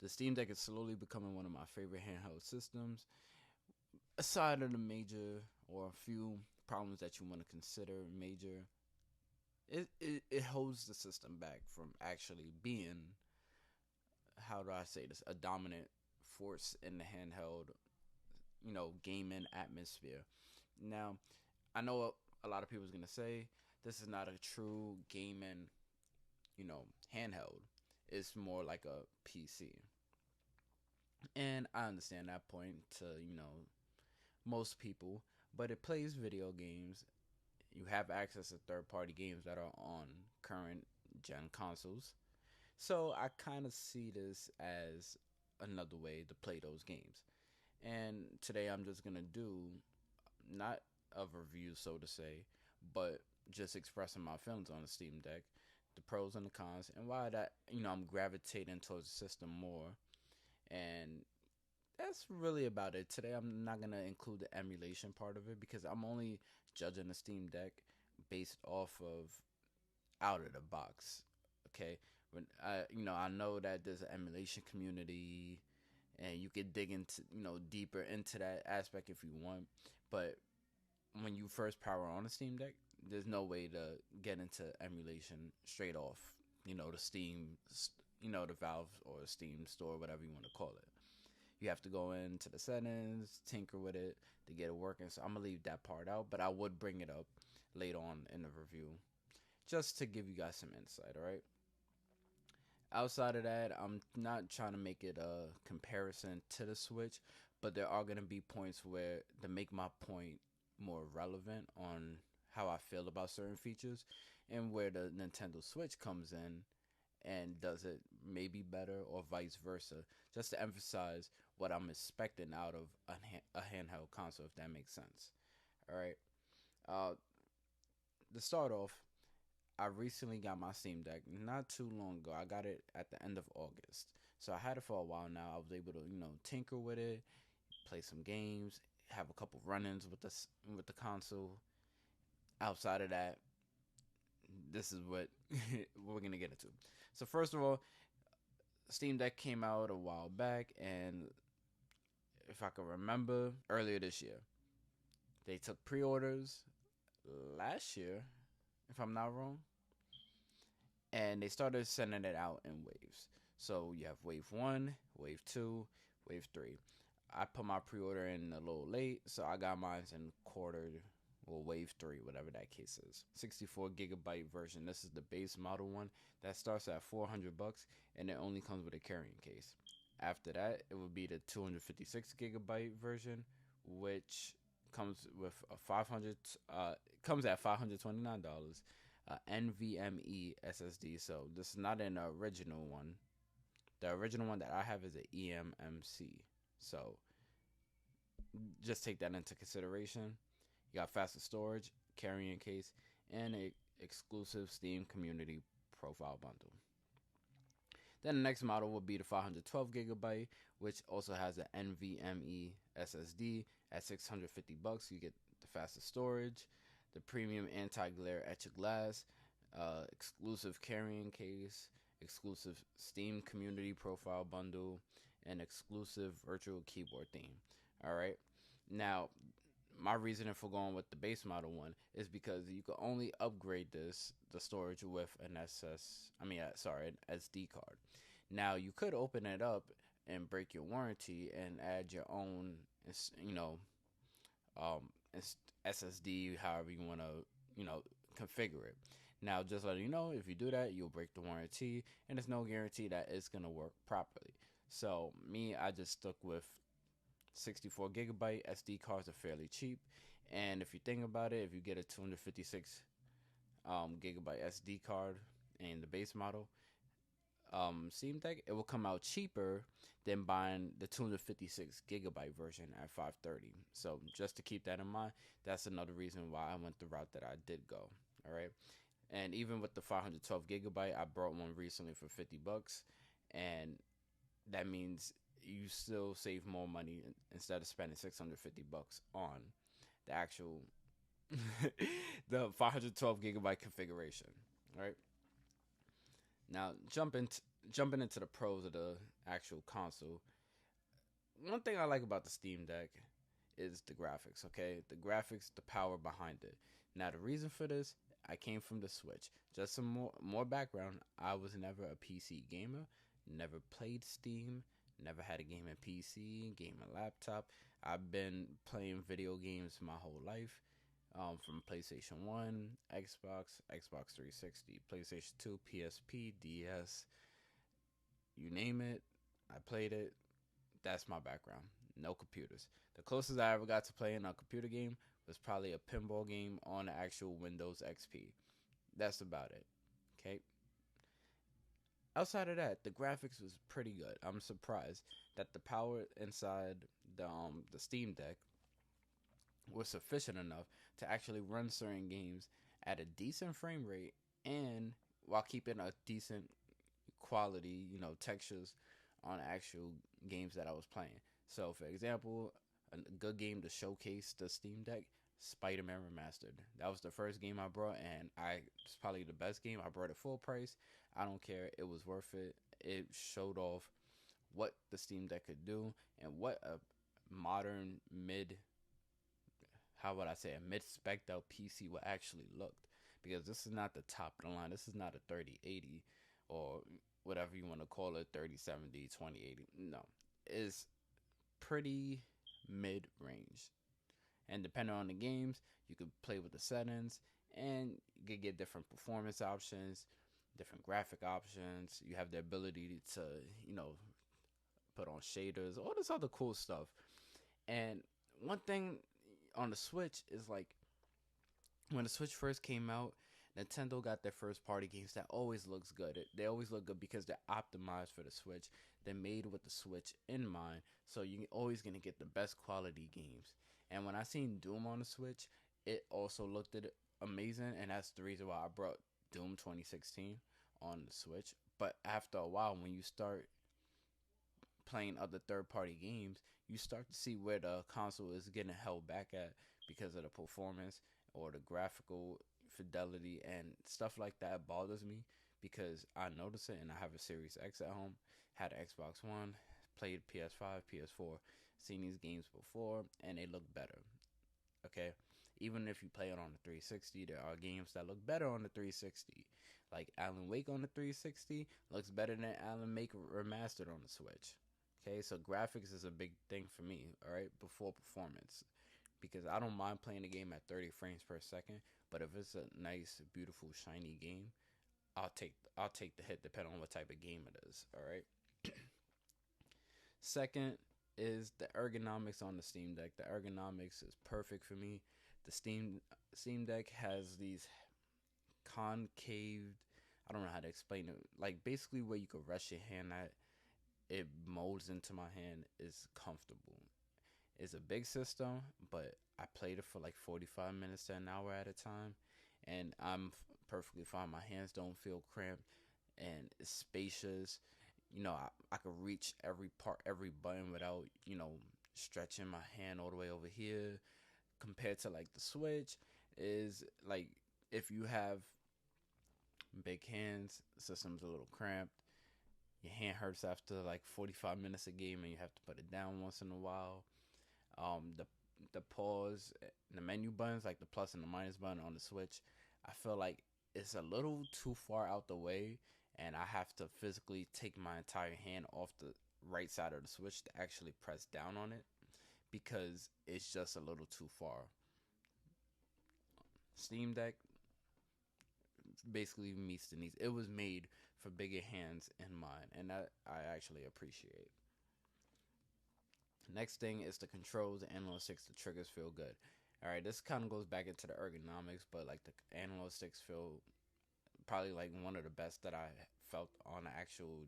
The Steam Deck is slowly becoming one of my favorite handheld systems. Aside of the major or a few problems that you want to consider major, it holds the system back from actually being, how do I say this, a dominant force in the handheld, gaming atmosphere. Now, I know a lot of people is gonna say this is not a true gaming, handheld. It's more like a PC, and I understand that point to most people, but it plays video games. You have access to third party games that are on current gen consoles. So I kind of see this as another way to play those games. And today I'm just going to do not a review, so to say, but just expressing my feelings on the Steam Deck, the pros and the cons, and why that, I'm gravitating towards the system more. And that's really about it. Today I'm not gonna include the emulation part of it because I'm only judging the Steam Deck based off of out of the box. Okay, when I know that there's an emulation community, and you can dig into deeper into that aspect if you want. But when you first power on a Steam Deck, there's no way to get into emulation straight off. The Steam, the Valve or Steam store, whatever you want to call it. You have to go into the settings, tinker with it to get it working. So I'm gonna leave that part out, but I would bring it up later on in the review just to give you guys some insight. All right. Outside of that, I'm not trying to make it a comparison to the Switch, but there are gonna be points where to make my point more relevant on how I feel about certain features and where the Nintendo Switch comes in and does it maybe better or vice versa, just to emphasize what I'm expecting out of a handheld console, if that makes sense. All right. Uh, to start off, I recently got my Steam Deck not too long ago. I got it at the end of August, so I had it for a while now. I was able to tinker with it, play some games, have a couple run-ins with the console. Outside of that, this is what we're gonna get into. So first of all, Steam Deck came out a while back, and if I can remember, earlier this year, they took pre-orders last year, if I'm not wrong, and they started sending it out in waves. So you have wave one, wave two, wave three. I put my pre-order in a little late, so I got mine in quarter, well, wave three, whatever that case is. 64 gigabyte version. This is the base model one that starts at $400, and it only comes with a carrying case. After that, it would be the 256 gigabyte version, which comes with a 500. Comes at $529. NVMe SSD. So this is not an original one. The original one that I have is an eMMC. So just take that into consideration. You got faster storage, carrying case, and a exclusive Steam community profile bundle. Then the next model will be the 512 gigabyte, which also has an NVMe SSD at $650. You get the faster storage, the premium anti-glare etch glass, exclusive carrying case, exclusive Steam community profile bundle, and exclusive virtual keyboard theme. All right. Now, my reasoning for going with the base model one is because you can only upgrade the storage with an an SD card. Now you could open it up and break your warranty and add your own, um, SSD, however you want to, configure it. Now, just letting you know, if you do that, you'll break the warranty, and there's no guarantee that it's gonna work properly. So me, I just stuck with 64 gigabyte SD cards are fairly cheap, and if you think about it, if you get a 256 gigabyte SD card in the base model, Steam Deck, it will come out cheaper than buying the 256 gigabyte version at 530. So just to keep that in mind, that's another reason why I went the route that I did go. All right, and even with the 512 gigabyte, I bought one recently for $50, and that means you still save more money instead of spending $650 on the actual the 512 gigabyte configuration. All right. Now jumping into the pros of the actual console. One thing I like about the Steam Deck is the graphics, okay? The graphics, the power behind it. Now, the reason for this, I came from the Switch. Just some more background. I was never a PC gamer, never played Steam, never had a gaming PC, gaming laptop. I've been playing video games my whole life, from PlayStation 1, Xbox 360, PlayStation 2, PSP, DS, you name it. I played it. That's my background. No computers. The closest I ever got to playing a computer game was probably a pinball game on the actual Windows XP. That's about it. Okay. Outside of that, the graphics was pretty good. I'm surprised that the power inside the Steam Deck was sufficient enough to actually run certain games at a decent frame rate and while keeping a decent quality, textures on actual games that I was playing. So, for example, a good game to showcase the Steam Deck, Spider-Man Remastered. That was the first game I brought, and it's probably the best game. I brought it full price. I don't care. It was worth it. It showed off what the Steam Deck could do and what a modern how would I say, a mid-spec out PC would actually look. Because this is not the top of the line. This is not a 3080 or whatever you want to call it, 3070, 2080. No, it's pretty mid-range. And depending on the games, you could play with the settings and you could get different performance options, different graphic options. You have the ability to, put on shaders, all this other cool stuff. And one thing on the Switch is like when the Switch first came out, Nintendo got their first party games that always looks good. They always look good because they're optimized for the Switch. They're made with the Switch in mind, so you're always gonna get the best quality games. And when I seen Doom on the Switch, it also looked amazing, and that's the reason why I brought Doom 2016 on the Switch. But after a while, when you start playing other third-party games, you start to see where the console is getting held back at because of the performance or the graphical fidelity and stuff like that bothers me because I notice it and I have a Series X at home, had an Xbox One, played PS5, PS4, seen these games before and they look better. Okay? Even if you play it on the 360, there are games that look better on the 360. Like Alan Wake on the 360 looks better than Alan Wake Remastered on the Switch. Okay, so graphics is a big thing for me, all right, before performance. Because I don't mind playing a game at 30 frames per second, but if it's a nice, beautiful, shiny game, I'll take the hit depending on what type of game it is, all right? Second is the ergonomics on the Steam Deck. The ergonomics is perfect for me. The Steam Deck has these concave, I don't know how to explain it, like basically where you could rest your hand at, it molds into my hand, is comfortable. It's a big system, but I played it for like 45 minutes to an hour at a time, and I'm perfectly fine. My hands don't feel cramped, and it's spacious. I could reach every part, every button without, stretching my hand all the way over here. Compared to like the Switch, is like if you have big hands, the system's a little cramped. Your hand hurts after like 45 minutes a game, and you have to put it down once in a while. The pause, the menu buttons, like the plus and the minus button on the Switch, I feel like it's a little too far out the way, and I have to physically take my entire hand off the right side of the Switch to actually press down on it because it's just a little too far. Steam Deck basically meets the needs. It was made for bigger hands in mind, and that I actually appreciate. Next thing is the controls, the analog sticks, the triggers feel good. All right, this kind of goes back into the ergonomics, but like the analog sticks feel probably like one of the best that I felt on the actual,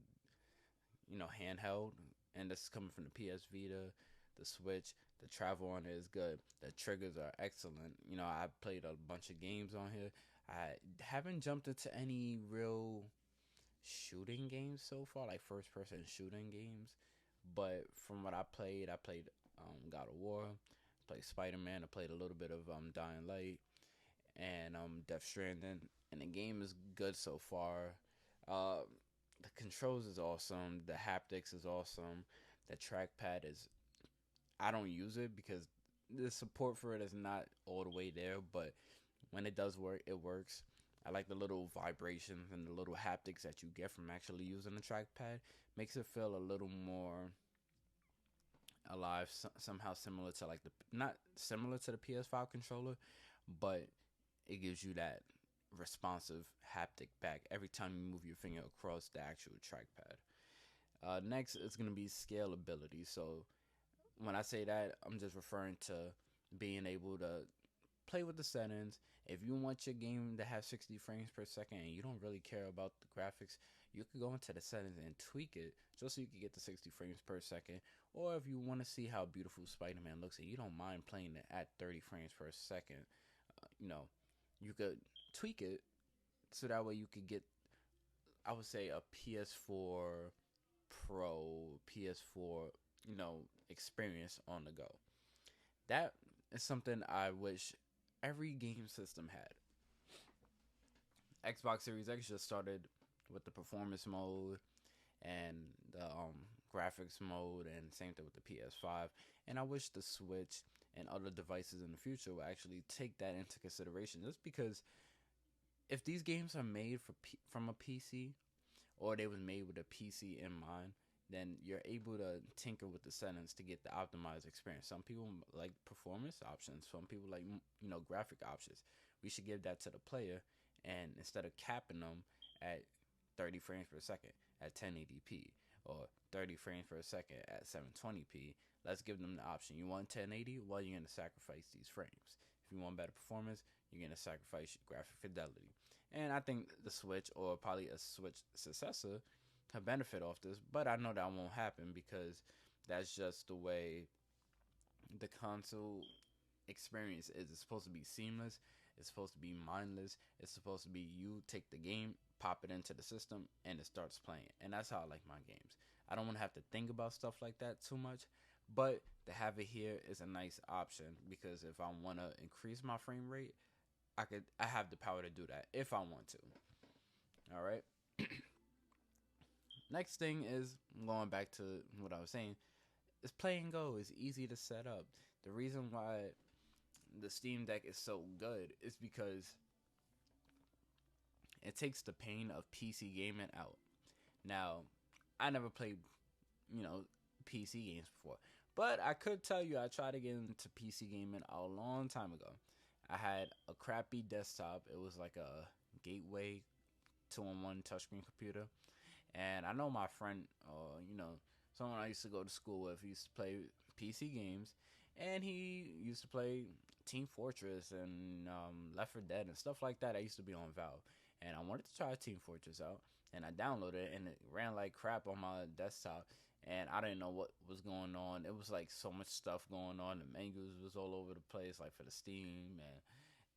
handheld. And this is coming from the PS Vita, the Switch. The travel on it is good. The triggers are excellent. I played a bunch of games on here. I haven't jumped into any real shooting games so far, like first person shooting games. But from what I played God of War, played Spider-Man, I played a little bit of Dying Light, and Death Stranding, and the game is good so far. the controls is awesome. The haptics is awesome. The trackpad is, I don't use it because the support for it is not all the way there, but when it does work, it works. I like the little vibrations and the little haptics that you get from actually using the trackpad. Makes it feel a little more alive, somehow similar to like the, not similar to the PS5 controller, but it gives you that responsive haptic back every time you move your finger across the actual trackpad. Next, it's going to be scalability. So when I say that, I'm just referring to being able to play with the settings. If you want your game to have 60 frames per second and you don't really care about the graphics, you could go into the settings and tweak it just so you can get the 60 frames per second. Or if you want to see how beautiful Spider-Man looks and you don't mind playing it at 30 frames per second, you could tweak it so that way you could get, I would say, a PS4 Pro, PS4, experience on the go. That is something I wish every game system had. Xbox Series X just started with the performance mode and the graphics mode, and same thing with the PS5. And I wish the Switch and other devices in the future will actually take that into consideration. Just because if these games are made from a PC, or they was made with a PC in mind, then you're able to tinker with the settings to get the optimized experience. Some people like performance options. Some people like graphic options. We should give that to the player, and instead of capping them at 30 frames per second at 1080p or 30 frames per second at 720p, let's give them the option. You want 1080? Well, you're going to sacrifice these frames. If you want better performance, you're going to sacrifice graphic fidelity. And I think the Switch, or probably a Switch successor, can benefit off this, but I know that won't happen because that's just the way the console experience is. It's supposed to be seamless. It's supposed to be mindless. It's supposed to be you take the game, pop it into the system, and it starts playing. And that's how I like my games. I don't want to have to think about stuff like that too much, but to have it here is a nice option because if I want to increase my frame rate, I have the power to do that if I want to. All right. Next thing is, going back to what I was saying, is play and go. It's easy to set up. The reason why the Steam Deck is so good is because it takes the pain of PC gaming out. Now, I never played, PC games before, but I could tell you I tried to get into PC gaming a long time ago. I had a crappy desktop. It was like a Gateway 2-in-1 touchscreen computer. And I know my friend, someone I used to go to school with, used to play PC games. And he used to play Team Fortress and Left 4 Dead and stuff like that. I used to be on Valve. And I wanted to try Team Fortress out. And I downloaded it, and it ran like crap on my desktop. And I didn't know what was going on. It was like so much stuff going on. The menus was all over the place, like for the Steam. And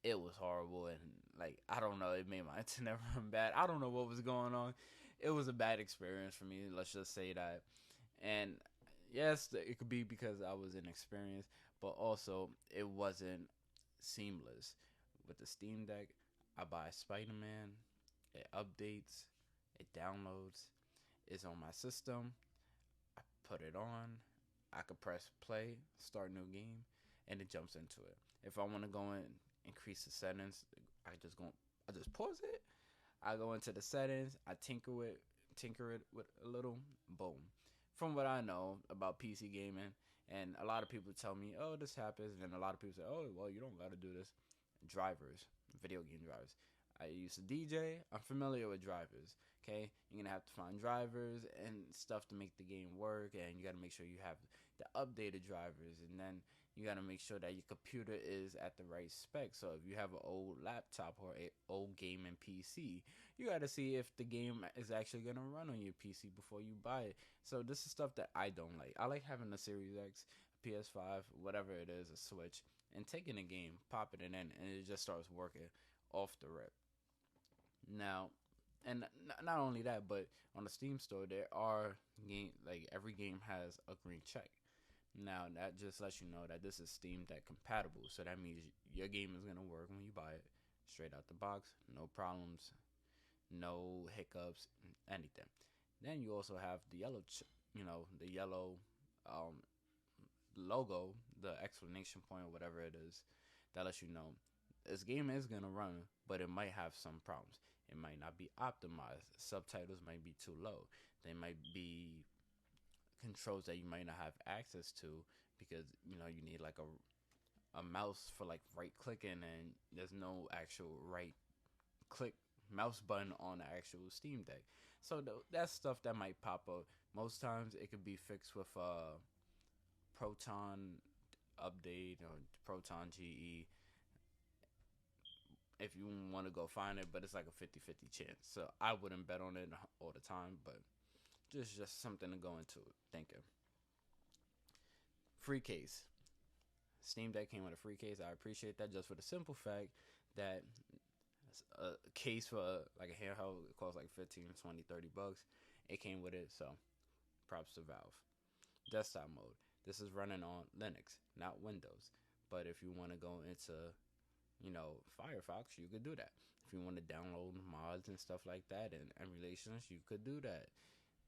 it was horrible. And like, I don't know, it made my internet run bad. I don't know what was going on. It was a bad experience for me, let's just say that. And yes, it could be because I was inexperienced, but also it wasn't seamless. With the Steam Deck, I buy Spider-Man, it updates, it downloads, it's on my system, I put it on, I could press play, start new game, and it jumps into it. If I want to go and increase the settings, I just pause it. I go into the settings, I tinker it with a little, boom. From what I know about PC gaming, and a lot of people tell me, oh, this happens, and a lot of people say, oh, well, you don't got to do this. Drivers, video game drivers. I used to DJ, I'm familiar with drivers, okay? You're going to have to find drivers and stuff to make the game work, and you got to make sure you have the updated drivers, and then you got to make sure that your computer is at the right spec. So if you have an old laptop or an old gaming PC, you got to see if the game is actually going to run on your PC before you buy it. So this is stuff that I don't like. I like having a Series X, PS5, whatever it is, a Switch, and taking a game, popping it in, and it just starts working off the rip. Now, and not only that, but on the Steam store, there are every game has a green check. Now, that just lets you know that this is Steam Deck compatible. So that means your game is going to work when you buy it straight out the box. No problems, no hiccups, anything. Then you also have the yellow, the yellow um, logo, the explanation point or whatever it is, that lets you know this game is gonna run, but it might have some problems. It might not be optimized. Subtitles might be too low. They might be controls that you might not have access to because you need like a mouse for like right clicking, and there's no actual right click mouse button on the actual Steam Deck. So that's stuff that might pop up. Most times it could be fixed with a Proton update or Proton GE if you want to go find it, but it's like a 50-50 chance. So I wouldn't bet on it all the time, but just something to go into thinking. Free case. Steam Deck came with a free case. I appreciate that just for the simple fact that a case for like a handheld it costs like 15, 20, 30 bucks. It came with it, so props to Valve. Desktop mode. This is running on Linux, not Windows. But if you want to go into, Firefox, you could do that. If you want to download mods and stuff like that and emulations, you could do that.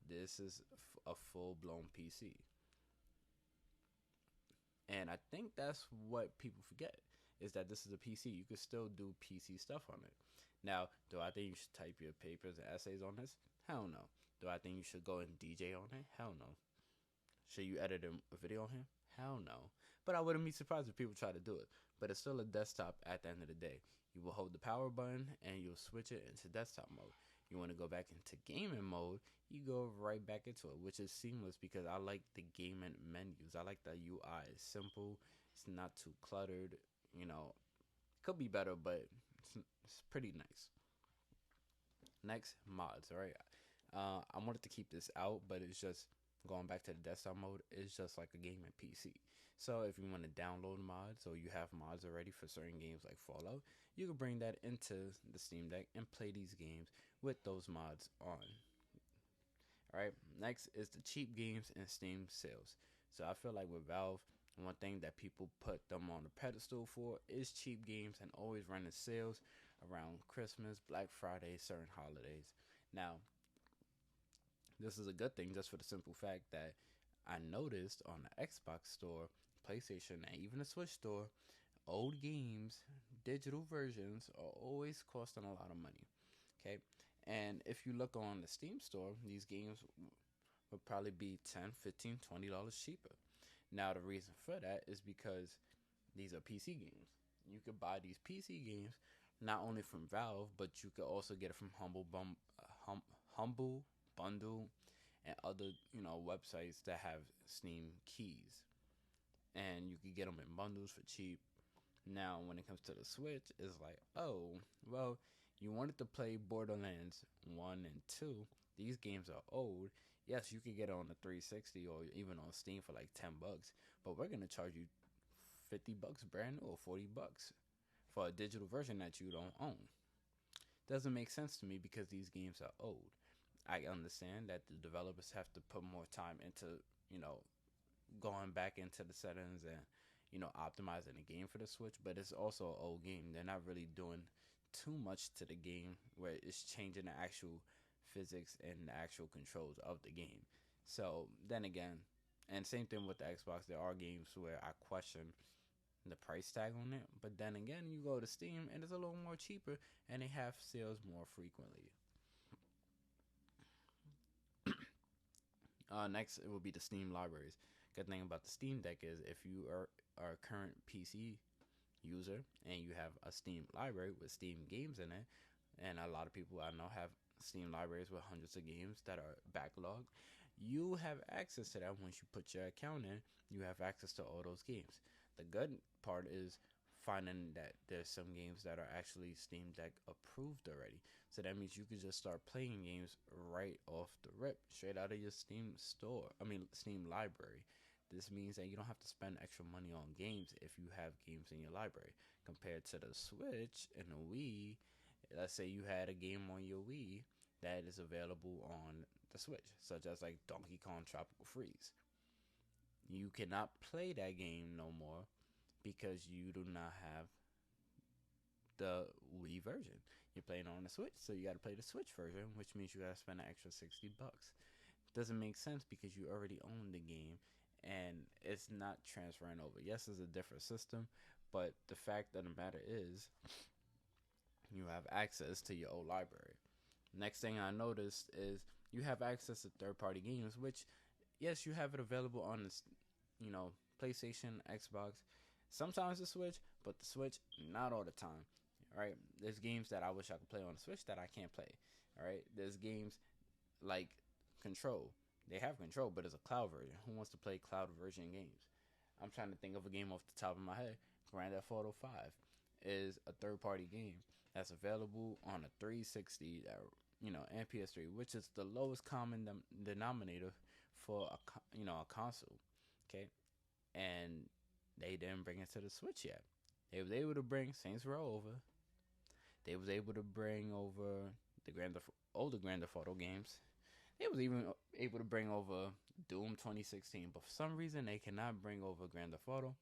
This is a full blown PC. And I think that's what people forget is that this is a PC. You could still do PC stuff on it. Now, do I think you should type your papers and essays on this? Hell no. Do I think you should go and DJ on it? Hell no. Should you edit a video on here? Hell no. But I wouldn't be surprised if people try to do it. But it's still a desktop at the end of the day. You will hold the power button and you'll switch it into desktop mode. You want to go back into gaming mode, you go right back into it, which is seamless because I like the gaming menus. I like the UI. It's simple. It's not too cluttered. Could be better, but it's pretty nice. Next, mods. All right. I wanted to keep this out, but it's just going back to the desktop mode. It's just like a gaming PC. So if you want to download mods or you have mods already for certain games like Fallout, you can bring that into the Steam Deck and play these games with those mods on. Alright, next is the cheap games and Steam sales. So I feel like with Valve, one thing that people put them on the pedestal for is cheap games and always running sales around Christmas, Black Friday, certain holidays. Now, this is a good thing just for the simple fact that I noticed on the Xbox store, PlayStation, and even the Switch store, old games, digital versions are always costing a lot of money. Okay, and if you look on the Steam store, these games would probably be $10, $15, $20 cheaper. Now, the reason for that is because these are PC games. You could buy these PC games not only from Valve, but you could also get it from Humble Bundle and other websites that have Steam keys, and you could get them in bundles for cheap. Now, when it comes to the Switch, it's like, oh, well, you wanted to play Borderlands 1 and 2. These games are old. Yes, you could get it on the 360 or even on Steam for like 10 bucks, but we're going to charge you 50 bucks brand new or 40 bucks for a digital version that you don't own. Doesn't make sense to me because these games are old. I understand that the developers have to put more time into, going back into the settings and, optimizing the game for the Switch, but it's also an old game. They're not really doing too much to the game where it's changing the actual physics and the actual controls of the game. So then again, and same thing with the Xbox, there are games where I question the price tag on it, but then again, you go to Steam and it's a little more cheaper and they have sales more frequently. Next, it will be the Steam libraries. Good thing about the Steam Deck is if you are a current PC user and you have a Steam library with Steam games in it, and a lot of people I know have Steam libraries with hundreds of games that are backlogged, you have access to that. Once you put your account in, you have access to all those games. The good part is finding that there's some games that are actually Steam Deck approved already. So that means you can just start playing games right off the rip, straight out of your Steam Steam library. This means that you don't have to spend extra money on games if you have games in your library. Compared to the Switch and the Wii, let's say you had a game on your Wii that is available on the Switch, such as like Donkey Kong Tropical Freeze. You cannot play that game no more because you do not have the Wii version. You're playing on the Switch, so you got to play the Switch version, which means you got to spend an extra $60. Doesn't make sense because you already own the game and it's not transferring over. Yes, it's a different system, but the fact of the matter is you have access to your old library. Next thing I noticed is you have access to third-party games, which yes, you have it available on this, PlayStation, Xbox, sometimes the Switch, but the Switch not all the time. All right, there's games that I wish I could play on the Switch that I can't play. All right, there's games like Control. They have Control, but it's a cloud version. Who wants to play cloud version games? I'm trying to think of a game off the top of my head. Grand Theft Auto 5 is a third-party game that's available on a 360, and PS3, which is the lowest common denominator for a console. Okay, and they didn't bring it to the Switch yet. They was able to bring Saints Row over. They was able to bring over the older Grand Theft Auto games. They was even able to bring over Doom 2016, but for some reason they cannot bring over Grand Theft Auto.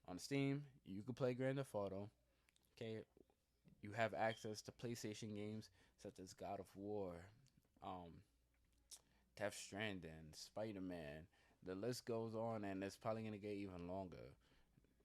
On Steam, you can play Grand Theft Auto. Okay, you have access to PlayStation games such as God of War, Death Stranding, Spider-Man. The list goes on, and it's probably gonna get even longer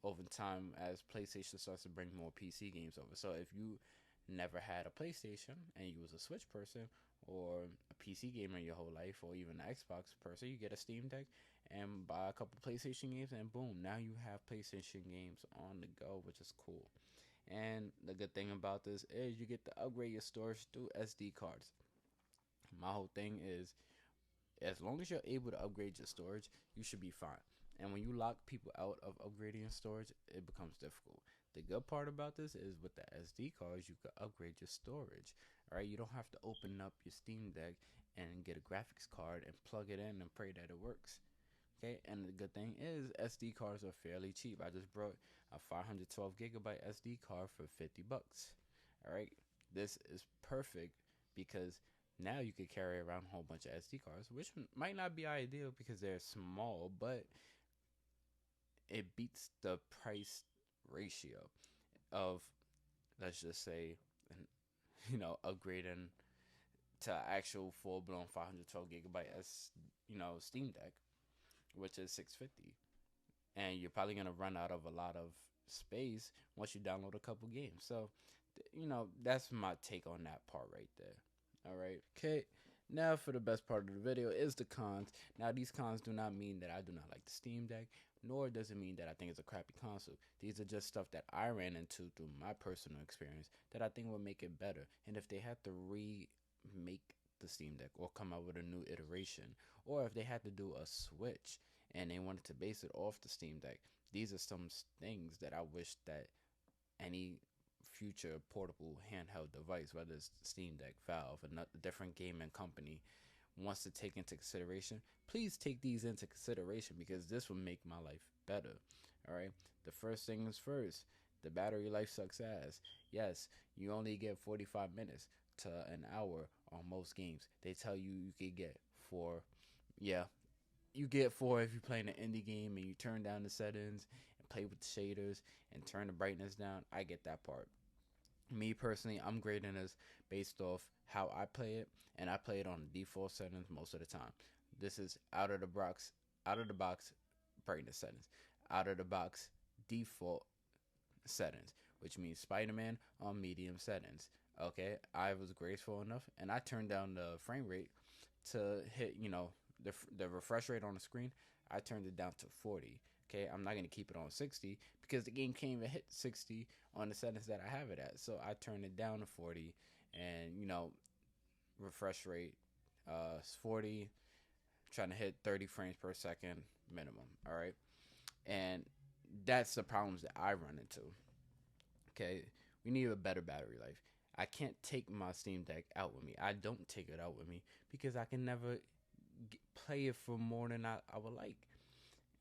over time as PlayStation starts to bring more PC games over. So if you never had a PlayStation and you was a Switch person or a PC gamer your whole life or even an Xbox person, you get a Steam Deck and buy a couple PlayStation games and boom, now you have PlayStation games on the go, which is cool. And the good thing about this is you get to upgrade your storage through SD cards. My whole thing is as long as you're able to upgrade your storage, you should be fine. And when you lock people out of upgrading your storage, it becomes difficult. The good part about this is with the SD cards, you can upgrade your storage. All right, you don't have to open up your Steam Deck and get a graphics card and plug it in and pray that it works. Okay, and the good thing is SD cards are fairly cheap. I just brought a 512 gigabyte SD card for $50. All right, this is perfect because now you could carry around a whole bunch of SD cards, which might not be ideal because they're small, but it beats the price ratio of, let's just say, upgrading to actual full blown 512 gigabyte Steam Deck, which is $650, and you're probably gonna run out of a lot of space once you download a couple games. So, that's my take on that part right there. All right. Okay. Now for the best part of the video is the cons. Now these cons do not mean that I do not like the Steam Deck, nor does it mean that I think it's a crappy console. These are just stuff that I ran into through my personal experience that I think will make it better. And if they had to remake the Steam Deck or come out with a new iteration, or if they had to do a switch and they wanted to base it off the Steam Deck, these are some things that I wish that any future portable handheld device, whether it's Steam Deck, Valve, a different gaming company, wants to take into consideration, please take these into consideration because this will make my life better. All right. The first thing is first, the battery life sucks ass. Yes, you only get 45 minutes to an hour on most games. They tell you could get 4. Yeah, you get 4 if you're playing an indie game and you turn down the settings and play with the shaders and turn the brightness down. I get that part. Me personally, I'm grading this based off how I play it, and I play it on default settings most of the time. This is out of the box brightness settings, out of the box default settings, which means Spider-Man on medium settings. Okay, I was graceful enough, and I turned down the frame rate to hit, the refresh rate on the screen. I turned it down to 40. Okay, I'm not gonna keep it on 60 because the game can't even hit 60 on the settings that I have it at. So I turned it down to 40, and refresh rate is 40, trying to hit 30 frames per second minimum. All right, and that's the problems that I run into. Okay, we need a better battery life. I can't take my Steam Deck out with me. I don't take it out with me because I can never play it for more than I would like.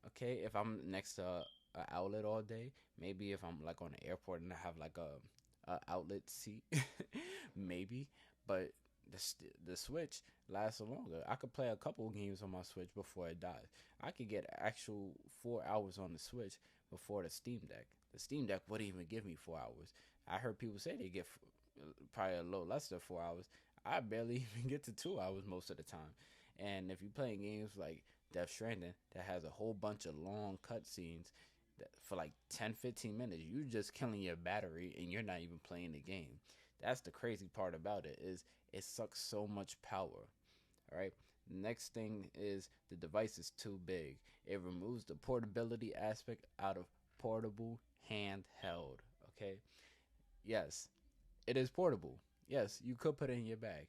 Okay, if I'm next to an outlet all day, maybe if I'm like on the airport and I have like a outlet seat, maybe. But the Switch lasts longer. I could play a couple games on my Switch before it dies. I could get actual 4 hours on the Switch before the Steam Deck. The Steam Deck wouldn't even give me 4 hours. I heard people say they get probably a little less than 4 hours. I barely even get to 2 hours most of the time. And if you're playing games like Death Stranding that has a whole bunch of long cutscenes for like 10, 15 minutes, you're just killing your battery and you're not even playing the game. That's the crazy part about it is it sucks so much power. All right. Next thing is the device is too big. It removes the portability aspect out of portable handheld. Okay. Yes, it is portable. Yes, you could put it in your bag,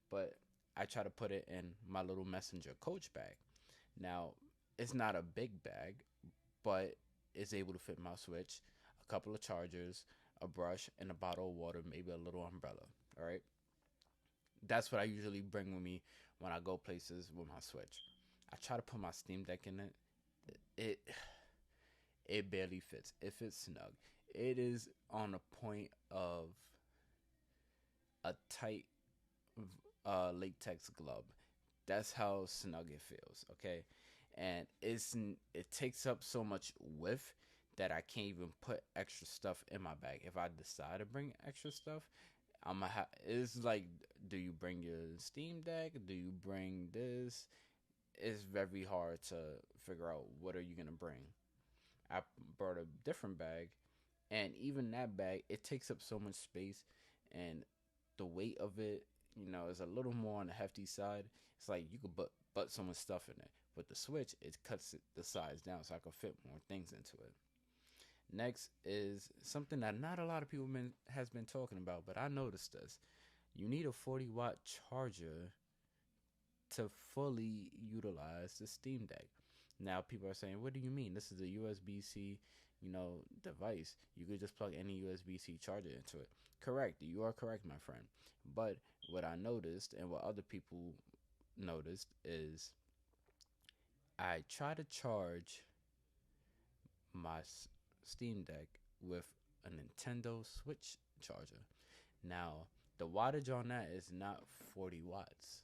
but I try to put it in my little messenger coach bag. Now, it's not a big bag, but it's able to fit my Switch, a couple of chargers, a brush, and a bottle of water, maybe a little umbrella. All right. That's what I usually bring with me when I go places with my Switch. I try to put my Steam Deck in it. It it barely fits. It fits snug. It is on a point of a tight latex glove. That's how snug it feels. Okay, and it takes up so much width that I can't even put extra stuff in my bag. If I decide to bring extra stuff, it's like, do you bring your Steam Deck? Do you bring this? It's very hard to figure out what are you gonna bring. I brought a different bag, and even that bag, it takes up so much space, and the weight of it, is a little more on the hefty side. It's like you could butt so much stuff in it. With the Switch, it cuts the size down so I can fit more things into it. Next is something that not a lot of people has been talking about, but I noticed this. You need a 40-watt charger to fully utilize the Steam Deck. Now people are saying, "What do you mean? This is a USB C, device. You could just plug any USB C charger into it." Correct. You are correct, my friend. But what I noticed and what other people noticed is I try to charge my Steam Deck with a Nintendo Switch charger. Now, the wattage on that is not 40 watts.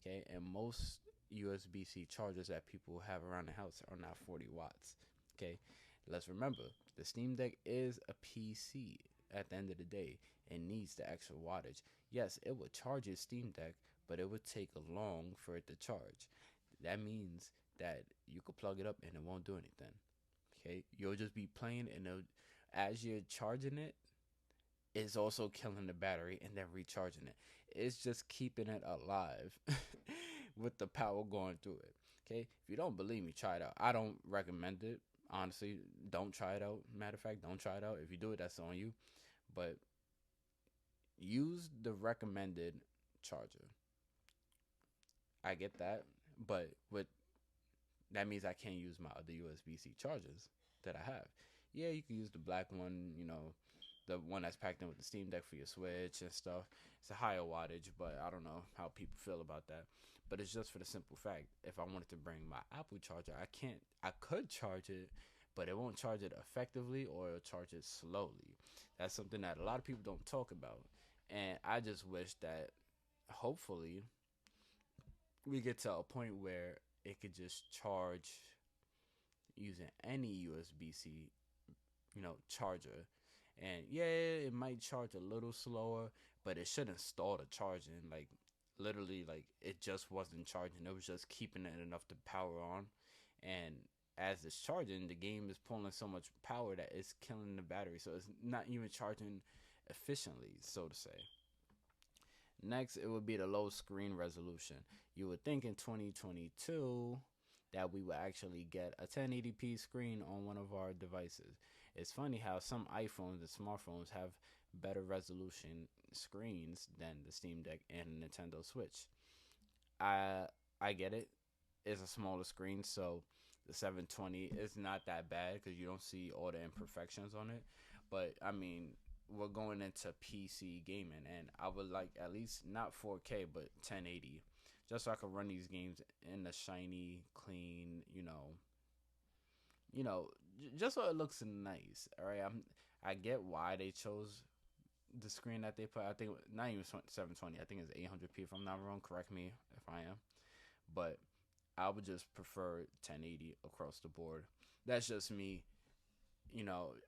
Okay, and most USB C chargers that people have around the house are not 40 watts. Okay, let's remember the Steam Deck is a PC at the end of the day. It needs the extra wattage. Yes, it would charge your Steam Deck, but it would take long for it to charge. That means that you could plug it up and it won't do anything. Okay, you'll just be playing, and as you're charging it, it's also killing the battery and then recharging it. It's just keeping it alive with the power going through it. Okay, if you don't believe me, try it out. I don't recommend it. Honestly, don't try it out. Matter of fact, don't try it out. If you do it, that's on you. But use the recommended charger. I get that, but with that means I can't use my other USB C chargers that I have. Yeah, you can use the black one, the one that's packed in with the Steam Deck for your Switch and stuff. It's a higher wattage, but I don't know how people feel about that. But it's just for the simple fact, if I wanted to bring my Apple charger, I can't. I could charge it, but it won't charge it effectively, or it'll charge it slowly. That's something that a lot of people don't talk about. And I just wish that hopefully we get to a point where it could just charge using any USB C, charger. And yeah, it might charge a little slower, but it shouldn't stall the charging. Like literally, like it just wasn't charging. It was just keeping it enough to power on. And as it's charging, the game is pulling so much power that it's killing the battery. So it's not even charging efficiently, so to say. Next, it would be the low screen resolution. You would think in 2022 that we would actually get a 1080p screen on one of our devices. It's funny how some iPhones and smartphones have better resolution screens than the Steam Deck and Nintendo Switch. I I get it. It's a smaller screen, so the 720 is not that bad because you don't see all the imperfections on it. But I mean, we're going into PC gaming, and I would like at least not 4K but 1080, just so I can run these games in the shiny, clean, just so it looks nice. All right, I get why they chose the screen that they put. I think not even 720. I think it's 800p if I'm not wrong. Correct me if I am, but I would just prefer 1080 across the board. That's just me.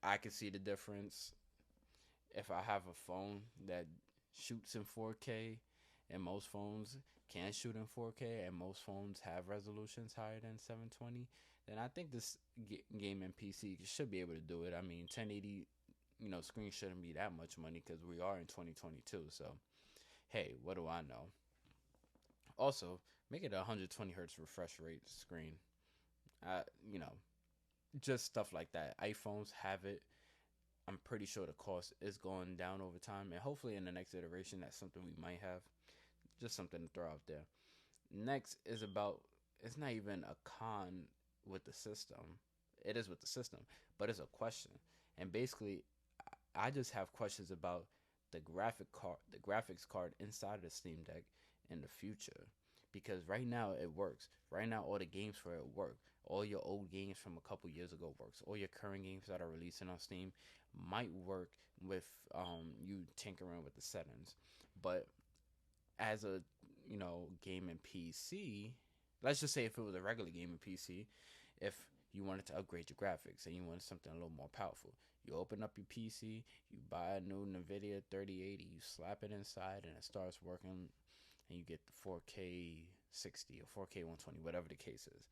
I can see the difference if I have a phone that shoots in 4K, and most phones can shoot in 4K, and most phones have resolutions higher than 720, then I think this gaming PC should be able to do it. I mean, 1080, screen shouldn't be that much money because we are in 2022. So, hey, what do I know? Also, make it a 120 hertz refresh rate screen. Uh, you know, just stuff like that. iPhones have it. I'm pretty sure the cost is going down over time, and hopefully in the next iteration, that's something we might have. Just something to throw out there. Next is about, it's not even a con with the system. It is with the system, but it's a question. And basically, I just have questions about the graphics card inside of the Steam Deck in the future. Because right now it works. Right now all the games for it work. All your old games from a couple years ago works. All your current games that are releasing on Steam might work with you tinkering with the settings. But as a gaming PC, let's just say if it was a regular gaming PC, if you wanted to upgrade your graphics and you wanted something a little more powerful, you open up your PC, you buy a new NVIDIA 3080, you slap it inside, and it starts working, and you get the 4K 60 or 4K 120, whatever the case is.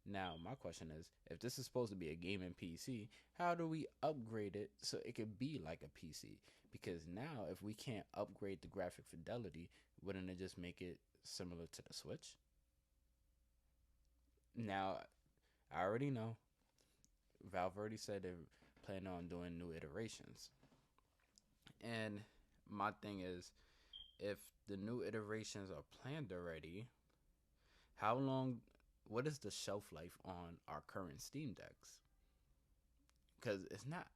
Now, my question is, if this is supposed to be a gaming PC, how do we upgrade it so it could be like a PC? Because now, if we can't upgrade the graphic fidelity, wouldn't it just make it similar to the Switch? Now, I already know Valve already said they're planning on doing new iterations. And my thing is, if the new iterations are planned already, how long, what is the shelf life on our current Steam Decks? Because it's not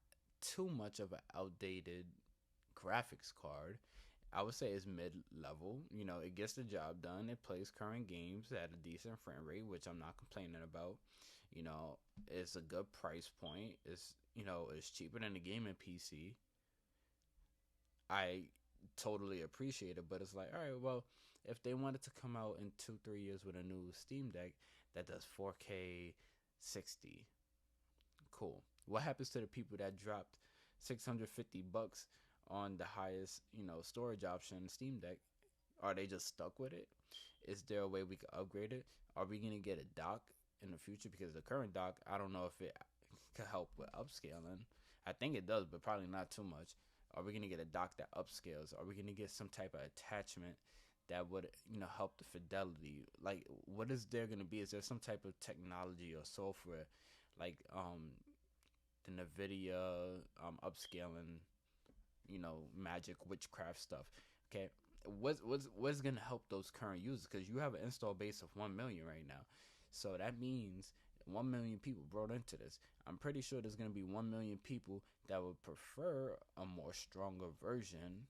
too much of an outdated graphics card. I would say it's mid level. It gets the job done. It plays current games at a decent frame rate, which I'm not complaining about. It's a good price point. It's cheaper than a gaming PC. I totally appreciate it, but it's like, all right, well, if they wanted to come out in 2-3 years with a new Steam Deck that does 4K 60, cool. What happens to the people that dropped $650 on the highest, storage option Steam Deck? Are they just stuck with it? Is there a way we could upgrade it? Are we gonna get a dock in the future? Because the current dock, I don't know if it could help with upscaling. I think it does, but probably not too much. Are we gonna get a dock that upscales? Are we gonna get some type of attachment that would help the fidelity? Like, what is there gonna be? Is there some type of technology or software like the NVIDIA upscaling, magic witchcraft stuff? Okay, what's gonna help those current users? Because you have an install base of 1 million right now, so that means 1 million people brought into this. I'm pretty sure there's gonna be 1 million people that would prefer a more stronger version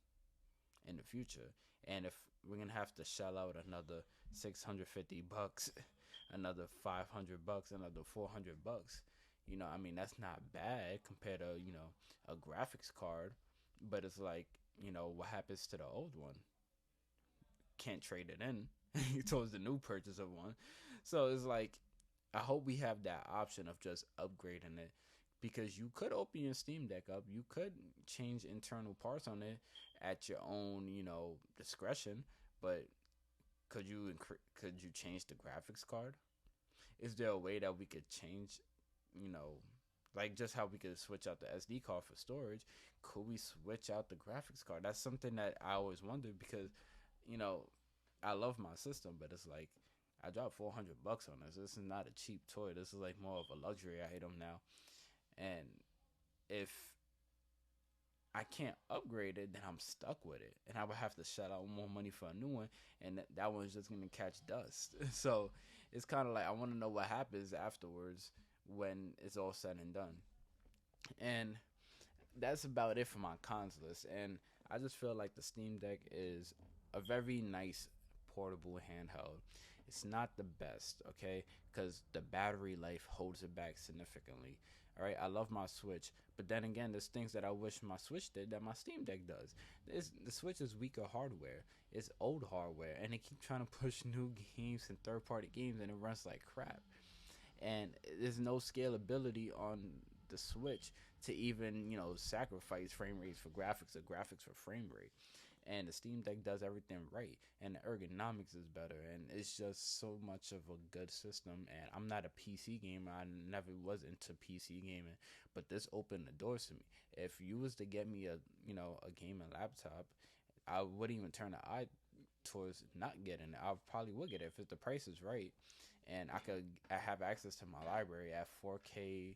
in the future. And if we're gonna have to shell out another $650, another $500, another $400, I mean, that's not bad compared to a graphics card. But it's like, what happens to the old one? Can't trade it in towards the new purchase of one. So it's like, I hope we have that option of just upgrading it, because you could open your Steam Deck up, you could change internal parts on it at your own, discretion. But could you change the graphics card? Is there a way that we could change, you know, like just how we could switch out the SD card for storage? Could we switch out the graphics card? That's something that I always wondered, because, you know, I love my system, but it's like I dropped $400 on this. This is not a cheap toy. This is like more of a luxury item now. And if I can't upgrade it, then I'm stuck with it, and I would have to shell out more money for a new one, and that one's just gonna catch dust. So it's kind of like I want to know what happens afterwards when it's all said and done. And that's about it for my cons list. And I just feel like the Steam Deck is a very nice portable handheld. It's not the best, okay, because the battery life holds it back significantly. All right, I love my Switch, but then again, there's things that I wish my Switch did that my Steam Deck does. The Switch is weaker hardware. It's old hardware, and they keep trying to push new games and third-party games, and it runs like crap. And there's no scalability on the Switch to even sacrifice frame rates for graphics or graphics for frame rate. and the Steam Deck does everything right, and the ergonomics is better, and it's just so much of a good system. And I'm not a PC gamer. I never was into PC gaming, but this opened the doors to me. If you was to get me a a gaming laptop, I wouldn't even turn an eye towards not getting it. I probably would get it if the price is right, and I have access to my library at 4K,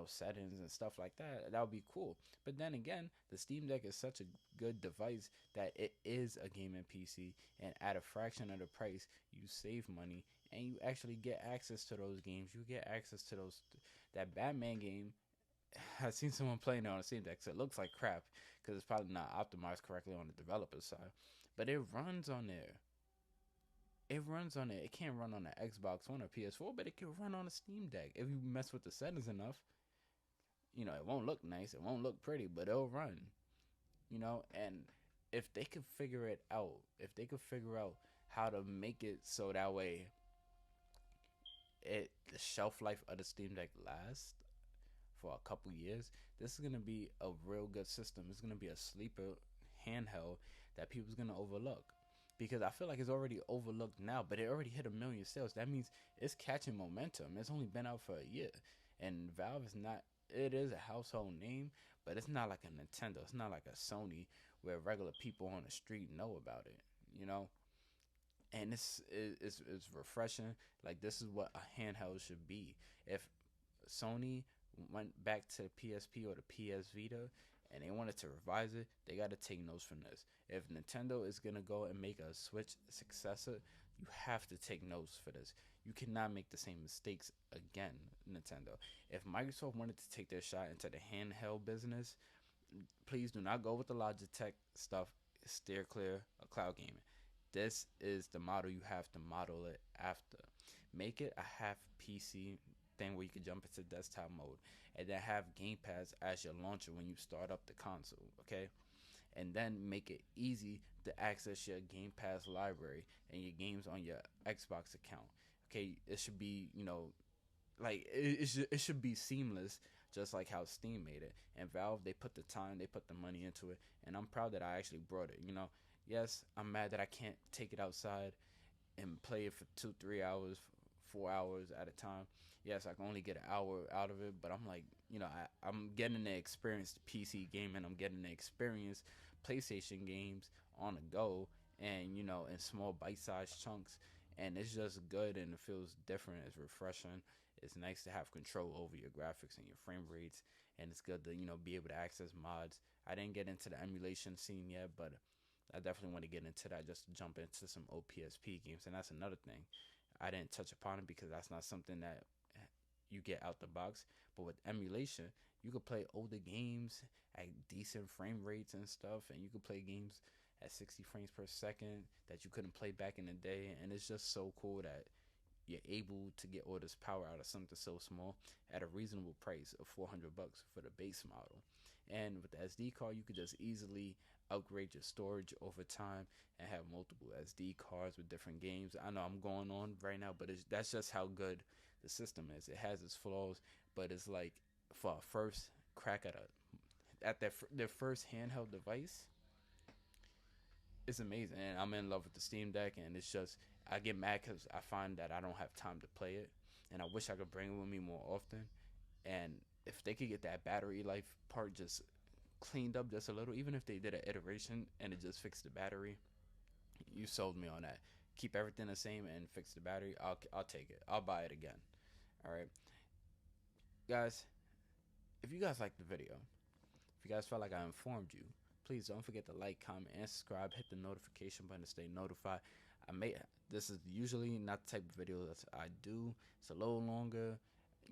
settings and stuff like that. That would be cool. But then again, the Steam Deck is such a good device that it is a gaming PC, and at a fraction of the price, you save money and you actually get access to those games. You get access to that Batman game. I've seen someone playing it on a Steam Deck, so it looks like crap because it's probably not optimized correctly on the developer side. But it runs on there. It runs on it. It can't run on the Xbox One or PS4, but it can run on a Steam Deck if you mess with the settings enough. It won't look nice, it won't look pretty, but it'll run. And if they could figure it out, if they could figure out how to make it so that way the shelf life of the Steam Deck lasts for a couple years, this is gonna be a real good system. It's gonna be a sleeper handheld that people's gonna overlook. Because I feel like it's already overlooked now, but it already hit 1 million sales. That means it's catching momentum. It's only been out for a year. And Valve is not, it is a household name, but it's not like a Nintendo. It's not like a Sony where regular people on the street know about it, And it's refreshing. Like, this is what a handheld should be. If Sony went back to PSP or the PS Vita and they wanted to revise it, they got to take notes from this. If Nintendo is going to go and make a Switch successor, you have to take notes for this. You cannot make the same mistakes again, Nintendo. If Microsoft wanted to take their shot into the handheld business, please do not go with the Logitech stuff. Steer clear of cloud gaming. This is the model you have to model it after. Make it a half PC thing where you can jump into desktop mode, and then have Game Pass as your launcher when you start up the console, okay? And then make it easy to access your Game Pass library and your games on your Xbox account. Okay, it should be, like it should be seamless, just like how Steam made it. And Valve, they put the time, they put the money into it, and I'm proud that I actually brought it. Yes, I'm mad that I can't take it outside and play it for 2-3 hours, 4 hours at a time. Yes, I can only get an hour out of it, but I'm like, I'm getting the experience PC gaming. I'm getting the experience PlayStation games on the go, and in small bite-sized chunks. And it's just good, and it feels different. It's refreshing. It's nice to have control over your graphics and your frame rates, and it's good to be able to access mods. I didn't get into the emulation scene yet, but I definitely want to get into that, just to jump into some OPSP games. And that's another thing I didn't touch upon it because that's not something that you get out the box. But with emulation, you could play older games at decent frame rates and stuff, and you could play games at 60 frames per second that you couldn't play back in the day. And it's just so cool that you're able to get all this power out of something so small at a reasonable price of $400 for the base model. And with the SD card, you could just easily upgrade your storage over time and have multiple SD cards with different games. I know I'm going on right now, but that's just how good the system is. It has its flaws, but it's like, for a first crack at their first handheld device, it's amazing. And I'm in love with the Steam Deck, and it's just, I get mad because I find that I don't have time to play it, and I wish I could bring it with me more often. And if they could get that battery life part just cleaned up just a little, even if they did an iteration and it just fixed the battery, you sold me on that. Keep everything the same and fix the battery. I'll take it. I'll buy it again. All right, guys. If you guys liked the video, if you guys felt like I informed you, please don't forget to like, comment, and subscribe. Hit the notification button to stay notified. This is usually not the type of video that I do. It's a little longer.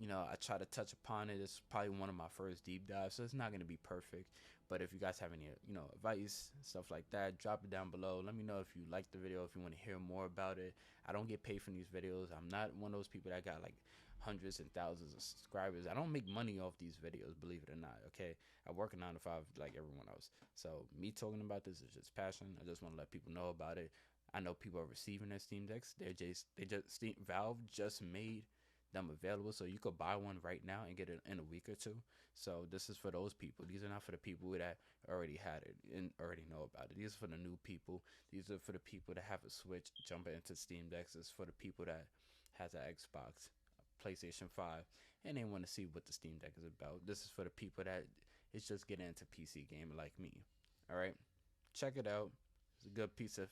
I try to touch upon it. It's probably one of my first deep dives, so it's not going to be perfect. But if you guys have any, advice, stuff like that, drop it down below. Let me know if you like the video, if you want to hear more about it. I don't get paid for these videos. I'm not one of those people that got like hundreds and thousands of subscribers. I don't make money off these videos, believe it or not, okay? I work a 9 to 5 like everyone else. So me talking about this is just passion. I just want to let people know about it. I know people are receiving their Steam Decks. Valve just made them available, so you could buy one right now and get it in a week or two. So this is for those people. These are not for the people that already had it and already know about it. These are for the new people. These are for the people that have a Switch jumping into Steam Decks. It's for the people that has an Xbox, a PlayStation 5, and they want to see what the Steam Deck is about. This is for the people that is just getting into PC gaming like me. All right, check it out. It's a good piece of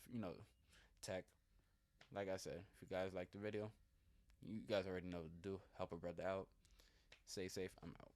tech. Like I said, if you guys like the video, you guys already know what to do. Help a brother out. Stay safe. I'm out.